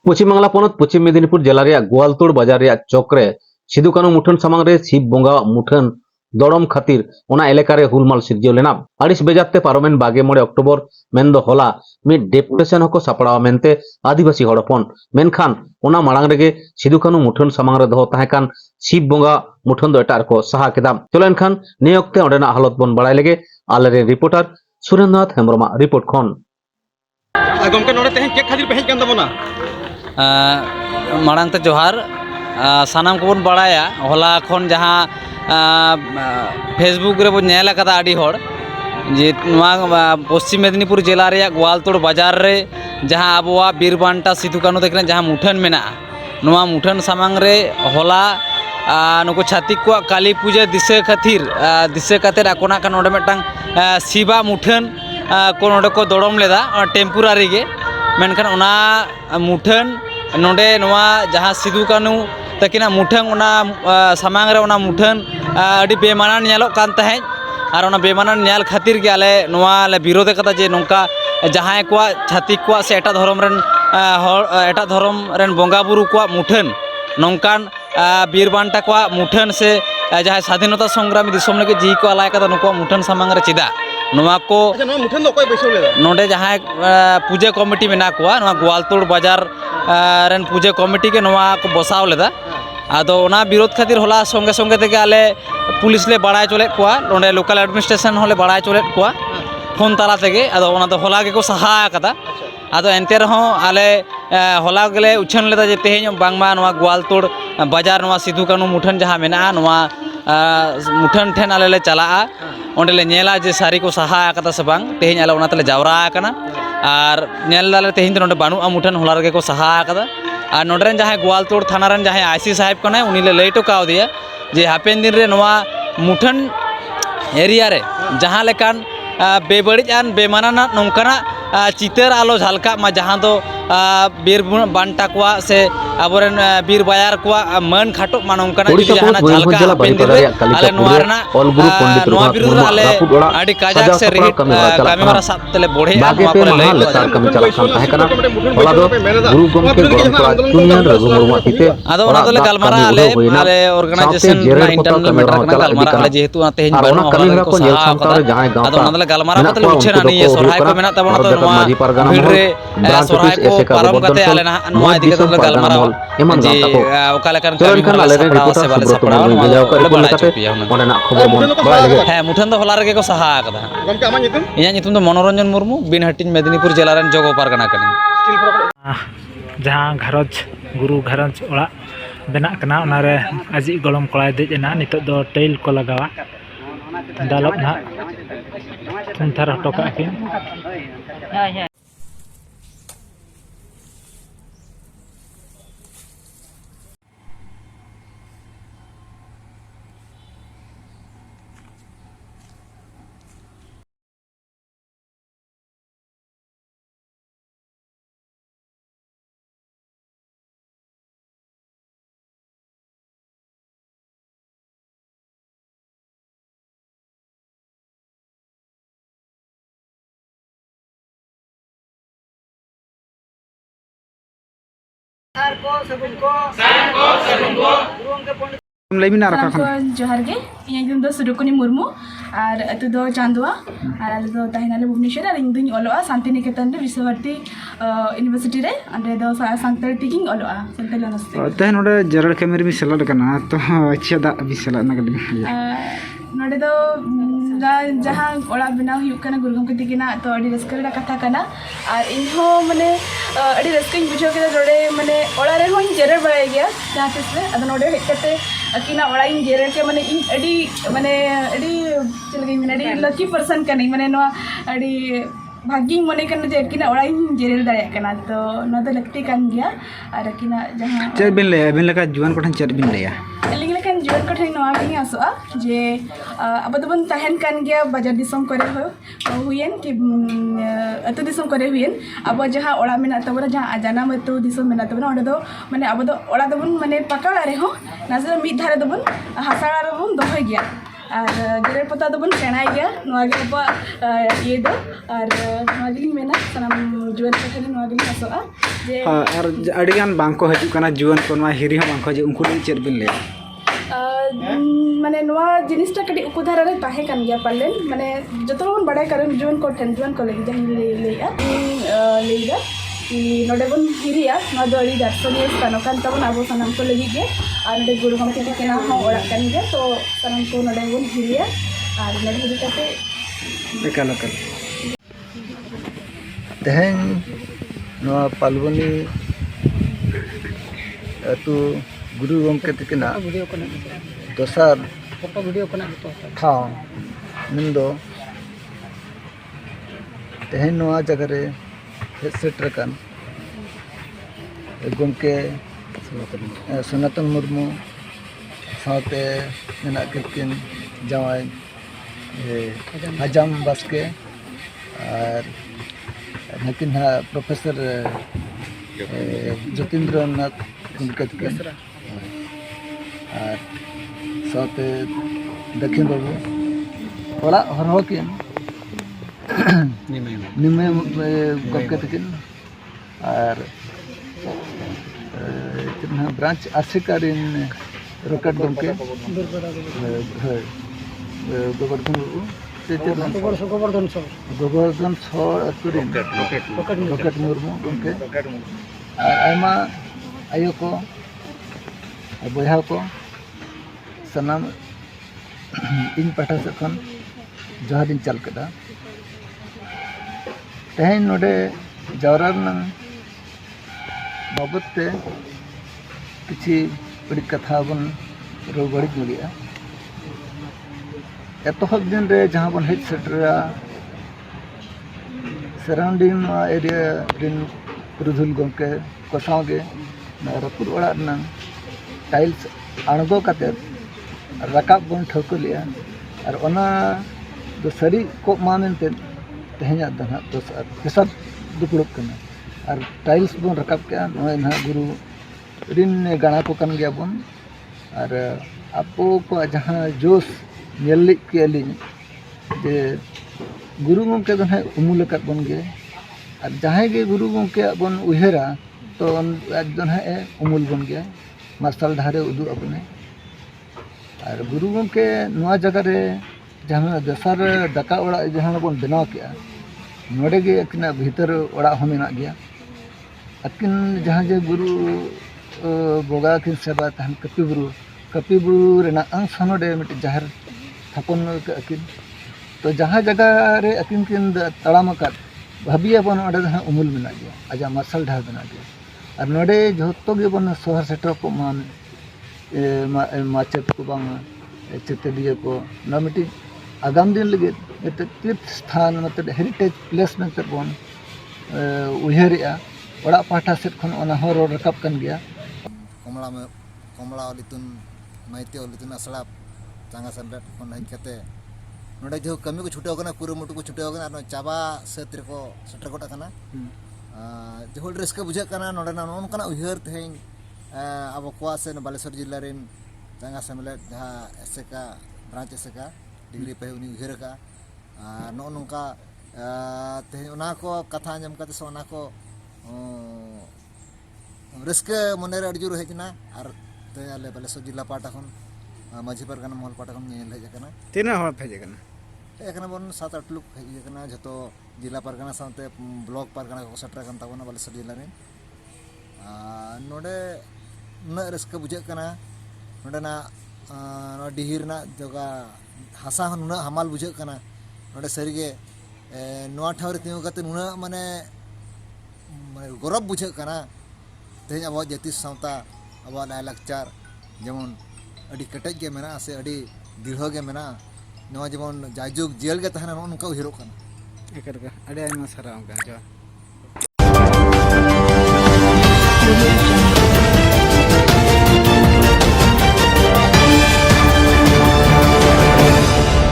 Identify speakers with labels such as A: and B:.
A: पश्चिम बांगला पनत पश्चिम मेदिनीपुर जिला रे गोवालतोड़ बाजार रे चौकरे सिदु कानू मुठन सामांग रे शिव बोंगा मुठन दड़म खातिर ओना एलेका रे हुलमाल सिरजियो लेना आड़िस बेजाते पारमेन 22 अक्टोबर मेनदो होला मिड डेपुटेशन हको सापड़ावा मेनते आदिवासी हड़पन मेनखान ओना माड़ांग रेगे सिदु कानू मुठन सामांग रे दोहो ताहेकान शिव बोंगा मुठन दो एटार को सहा केदा चलो एनखान ने ओक्ते ओंडेना हालत बन बाड़ाय लेगे आले रे रिपोर्टर सुरेंद्रनाथ हेम्ब्रमा रिपोर्ट खन
B: गमके नोडे तेहें के खातिर पेहेज कान दबोना
C: माड़ांग ते जोहार सानाम को बन बड़ाया होला खन जहाँ फेसबुक रे बन नेला कदा आडी होड़ जे पश्चिम मेदिनीपुर जिला रे गोवालतोड़ बाजार रे जहाँ आबोआ बीरबांटा सिदु कानू तकिन जहाँ मुठन मेना नोआ मुठन सामांग रे होला नुको छातिक को काली पूजा दिसे खातिर आकोना का नोडे मेटांग शिवा मुठन को नोडे को दड़म लेदा टेम्पोरारी गे मेनखान ओना मुठन नोडे नोआ जहाँ सिदु कानू तकिना मुठन ओना सामांग रे ओना मुठन अडी बेमानान नेलो कान तहें और ओना बेमानान नेल खातिर गे आले नोआ ले विरोध कदा जे नोंका जहाँ को छातिक को से एटा धर्म रेन बोंगा बुरु को मुठन नौकान बीरबांटा को मुठन से जहाँ स्वाधीनता संग्रामी दिसम लगे जी को आलाय कदा नुको मुठन सामांग रे चिदा नोआ को
B: मुठन दो कोई बैसो लेदा
C: नोडे जहाँ पूजा कमिटी मेना को नोआ गोवालतोड़ बाजार रेन पूजा कमिटी के नोआ को बसाव लेदा आदो ओना विरोध खातिर होला संगे संगे तेगे आले पुलिस ले बड़ाय चले को नोडे लोकल एडमिनिस्ट्रेशन होले बड़ाय चले को फोन ताला तेगे आदो ओना दो होला के को सहा कदा आदो एनते रहो आले होला गेले उछन लेदा जे तेहें बांगमा नोआ गोवालतोड़ बाजार नोआ सिदु कानू मुठन जहाँ मेना नोआ मुठन ठेन आले ले चला ओंडे ले नेला जे सारी को सहा कदा से बांग तेहें आले ओना तले जावरा कना और नेल दाले तेहें तो नोडे बानु मुठन होला रगे को सहा कदा और नोडरेन जहाँ गोवालतोड़ थाना रेन जहाँ आईसी साहेब कने उनी ले लई टोकाव दिया जे हापेन दिन रे नोआ मुठन एरिया रे जहाँ लेकान बेबड़िज आन बेमानाना नोंकाना चितर आलो झलका मा जहाँ दो बीर बांटा को से अबोरेन बीर बाजार को मन खाटो मा नोंकाना जहाँ झलका हापेन दिन रे आले नोआरना नोआ बिरुद्ध आले आडी काजाक से रिहिट कामीमारा साब तले बोढ़े नोआ पर लई
A: लेसार कमी चला खान ताहे कना होला दो गुरु गमके गरम को चुनियान रघु मुर्मू तिते
C: आदो ओना तले गलमारा आले ऑर्गेनाइजेशन ना इंटरनल मैटर कना गलमारा आले जेहेतु ना तेहें बानो
A: कमी को नेल सामता रे जहां गांव
C: आदो ओना तले गलमारा तले उछेना नहीं सोरहाय को मेना तबना तो नोआ भिड़रे सोरहाय को पारम कते आले ना नोआ इदी कते गलमारा जे ओकाले कर कमी वाला सपड़ा से वाले सपड़ा नोआ को बड़ा चपिया
A: ओने ना खबर बन बड़ा लगे
C: है मुठन दो होला रगे को सहा कदा
B: गमके आमा नितुम
C: इया नितुम दो मनोरंजन मुर्मू बिन हटिन मेदिनीपुर जिला रेन जोगो पारगना कनी
D: जहाँ घरज गुरु घरज ओड़ा बेना कना ओनारे आजी गलम कोड़ा देजना नितो दो टेल को लगावा दालब ना थुमथार हटोका किन
B: लेमिना रखा
E: खन जोहार गे ᱤᱧᱟᱹᱜ ᱧᱩᱛᱩᱢ ᱫᱚ ᱥᱩᱨᱩᱠᱩᱱᱤ ᱢᱩᱨᱢᱩ ᱟᱨ ᱟᱹᱛᱩ ᱫᱚ ᱪᱟᱸᱫᱩᱣᱟ ᱟᱨ ᱟᱞᱮ ᱫᱚ ᱛᱟᱦᱮᱱᱟᱞᱮ ᱵᱷᱩᱵᱽᱱᱮᱥᱥᱚᱨ ᱟᱨ ᱤᱧ ᱫᱩᱧ ᱚᱞᱚᱜᱼᱟ ᱥᱟᱱᱛᱤᱱᱤᱠᱮᱛᱚᱱ ᱨᱮ ᱵᱤᱥᱥᱚᱵᱷᱟᱨᱚᱛᱤ ᱤᱭᱩᱱᱤᱵᱷᱟᱨᱥᱤᱴᱤ ᱨᱮ ᱚᱸᱰᱮ ᱫᱚ ᱥᱟᱱᱛᱟᱲ ᱛᱮᱜᱤᱧ ᱚᱞᱚᱜᱼᱟ ᱥᱟᱱᱛᱟᱲᱤ ᱚᱱᱟᱨᱥ ᱛᱮ
F: तेहन नोडे जरड़ कैमरे भी सेलेक्ट करना तो अच्छा भी सेलेक्ट ना कर
E: नोडे दो जहाँ ओड़ा बनाव हुयुग कना गुरु गमके तकिना तो अडी रस्का रेना कथा कना और इनहो माने अडी रस्काኝ बुझाव केदा नोडे माने ओड़ा रे होኝ जेरर बड़ाय गया जहाँ तिस रे अद नोडे हेज कते अकिना ओड़ा इन जेरर के माने इन अडी चलगे माने अडी लकी पर्सन कनी माने नो अडी भाग्य मने कना जे अकिना ओड़ा इन जेरर दाया कना तो नो दो लक्ति कान गया और अकिना जहाँ
F: चेक बिन ले बिन लका जुआन कोठन चेक बिन लेया
E: अलिंग लेकिन जीवन कठिन नवा गिनी आसोआ जे अब दबन तहन कान गया बाजार दिसम करे हुयन कि अतु दिसम करे हुयन अब जहाँ ओड़ा मेना तबरा जहाँ जानाम अतु दिसम मेना तबना ओडे दो माने अब दो ओड़ा दबन माने पकाड़ा रे हो नाजर मिद धारे दबन हासाड़ा रे हम दोहय गया और जेरेर पता तो बन सेणाय गया नोआ गे अब ये दो और नोआ गे मेना सनम जुवन को खाली नोआ गे आसोआ जे
F: और अड़िगान बांको हजू कना जुवन को नवा हिरी हम बांको हजू उनको चेर बिन ले
E: माने नोआ जिनिसटा कटी उपधारा रे ताहे कान गया पालेन माने जतो बन बड़ाय करन जुवन को ठेन जुवन को लगी जहां लेया लेगा नोडे बन हिरिया नोआ दो अड़ी दर्शनीय स्थान कान तबन आबो सनम को लगी गे और नोडे गुरु गमके तिकिना हो ओड़ा कान गे तो सनम को नोडे बन हिरिया और नोडे हिरि काते
F: एकाल एकाल
G: तेहेन नोआ पालवनी अतु गुरु गमके तिकिना दोसार ठाव निंदो तेहेन नोआ जगह रे हेज सेटर कान गमके सनातन मुर्मू साथे मेना किन जावाय हजाम बास्के और नकिन प्रोफेसर ज्योतिन्द्रनाथ गमके तिकिन और साथे दक्षिण बाबू ओड़ा हरहो किन निमे गमके तिकिन और ब्रांच आर्सिकारिन रॉकेट गमके गोवर्धन सर अतुरिन रॉकेट मुर्मू गमके आयमा आयो को बया को सनाम इन पाठा से खन जहां दिन चल कदा तेहेन नोडे जावरा बाबत ते किसी बड़ी कथा बन रोबड़ी जुलिया एतहब दिन रे जहां बन हेज सेटरा सराउंडिंग एरिया रिन रुधुल गमके कोसावगे रपुर ओड़ा टाइल्स आणगो काते रकाब बन ठौको लिया और ओना दो सरी को मानते तेहेना दना तो हिसाब दुपड़ुक कना और टाइल्स बन रकाब के नोय ना गुरु रिन गाना को कन गया बन और आपो को जहां जोश नेल के लिन जे गुरु गमके दन है उमुल का बन गे और जहां गे गुरु गमके बन उहेरा तो एकदम है उमुल बन गया मार्शल धारे उदू अपने और गुरु गमके नवा जगह रे जहां दसार दाका ओड़ा जहां बन बनाव के नोडे गे अकिना भीतर ओड़ा हो मेना गया अकिन जहां जे गुरु बोगा किन सेवा तहन कपि बुरु रेना अंग सनोडे मिट जाहिर थापन के अकिन तो जहां जगह रे अकिन किन तड़ाम का भाबिया बन ओडे जहां उमुल मेना गया आजा मार्शल धार बना गया और नोडे जो गे बन शहर सेटर को मान माचेत को बांग चेतलिया को ना मिट्टी आगाम दिन लगे तीर्थ स्थान मतलब हेरिटेज प्लेस में बन उहेरिया ओड़ा पाठा सेट खन ओना हो रोड रकाब कन गया
H: कमला लितुन माइते लितुन असड़ा चांगा सेंटर खन हज कते नोडे जो कमी को छुटे होगना कुरुमुटु को छुटे होगना और चाबा सेत्र को सेटर कोटा कना जो होल रिस्क बुझे कना नोडे ना नोनकना उहर तेहें अब कोआ से बालेश्वर जिला रेन चांगा सेमलेट जहां एसका ब्रांच एसका डिग्री पे उनी उहर का नो नोंका तेहें ओना को कथा आंजम कते से ओना को रिस्क मने रे अड़जुर हेजना और ते आले बालेश्वर जिला पाटा खन माझी परगना महल पाटा खन नेल हेजना
F: तीन हर भेजे कना
H: एकना बन 7-8 लोग हेजना जतो जिला परगना साथे ब्लॉक परगना को सेटर कन ताबना बालेश्वर जिला रे नोडे न रिस्क बुझे कना नोडे ना डिहिर ना जगह हासा हन हमाल बुझे कना नोडे सरीगे नोआ ठावरे तिंगु कते नुना माने गौरव बुझे कना तेज अब जाति सावता अब लायलाकचार जेमन अड़ी कटेज के मेना से अड़ी दृढ़ के मेना नोआ जेमन जायजुग जेल के तहना नोनका उहिरो कना
F: एकर का अड़े आयमा सारा